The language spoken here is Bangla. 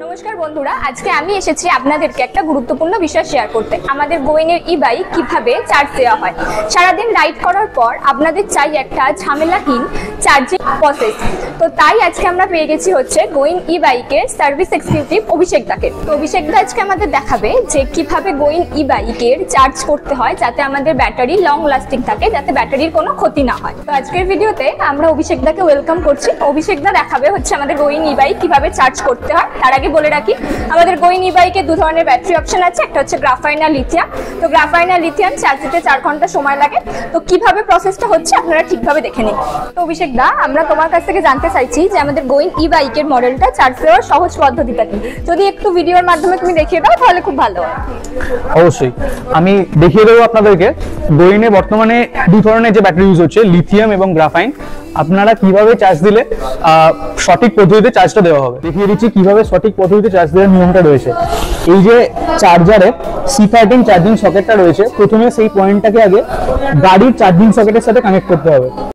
নমস্কার বন্ধুরা, আজকে আমি এসেছি আপনাদেরকে একটা গুরুত্বপূর্ণ বিষয় শেয়ার করতে। আমাদের গোইনের ই-বাইক কিভাবে চার্জ দেওয়া হয়। সারাদিন রাইড করার পর আপনাদের চাই একটা ঝামেলাহীন চার্জিং প্রসেস। তো তাই আজকে আমরা পেয়ে গেছি হচ্ছে গোইন ই-বাইকের সার্ভিস এক্সিকিউটিভ অভিষেক দাকে। তো অভিষেক দা আজকে আমাদের দেখাবে যে কিভাবে গোইন ই-বাইকের চার্জ করতে হয় যাতে আমাদের ব্যাটারি লং লাস্টিং থাকে, যাতে ব্যাটারির কোনো ক্ষতি না হয়। তো আজকের ভিডিওতে আমরা অভিষেক দাকে ওয়েলকাম করছি। অভিষেক দা দেখাবে হচ্ছে আমাদের গোইন ই-বাইক কিভাবে চার্জ করতে হয়। তার আগে বলে রাখি, আমাদের গোইন ই-বাইকে দু ধরনের ব্যাটারি অপশন আছে, একটা হচ্ছে গ্রাফাইন আর লিথিয়াম। তো গ্রাফাইন আর লিথিয়াম চার্জ দিতে 4 ঘন্টা সময় লাগে। তো কিভাবে প্রসেসটা হচ্ছে আপনারা ঠিকভাবে দেখে নিন। তো অভিষেক দা, আমরা তোমার কাছ থেকে জানতে চাইছি যে আমাদের গোইন ই-বাইকের মডেলটা চার্জ দেওয়ার সহজ পদ্ধতিটা কি, যদি একটু ভিডিওর মাধ্যমে তুমি দেখিয়ে দাও তাহলে খুব ভালো হয়। অবশ্যই আমি দেখিয়ে দেবো আপনাদেরকে। গোইনে বর্তমানে দু ধরনের যে ব্যাটারি ইউজ হচ্ছে, লিথিয়াম এবং গ্রাফাইন। আপনারা কিভাবে চার্জ দিলে সঠিক পদ্ধতিতে চার্জটা দেওয়া হবে দেখিয়ে দিচ্ছি। কিভাবে সঠিক পদ্ধতিতে চার্জ দেওয়ার নিয়মটা রয়েছে, এই যে চার্জারে C13 চার্জিং সকেটটা রয়েছে, প্রথমে সেই পয়েন্টটাকে আগে গাড়ির চার্জিং সকেটের সাথে কানেক্ট করতে হবে।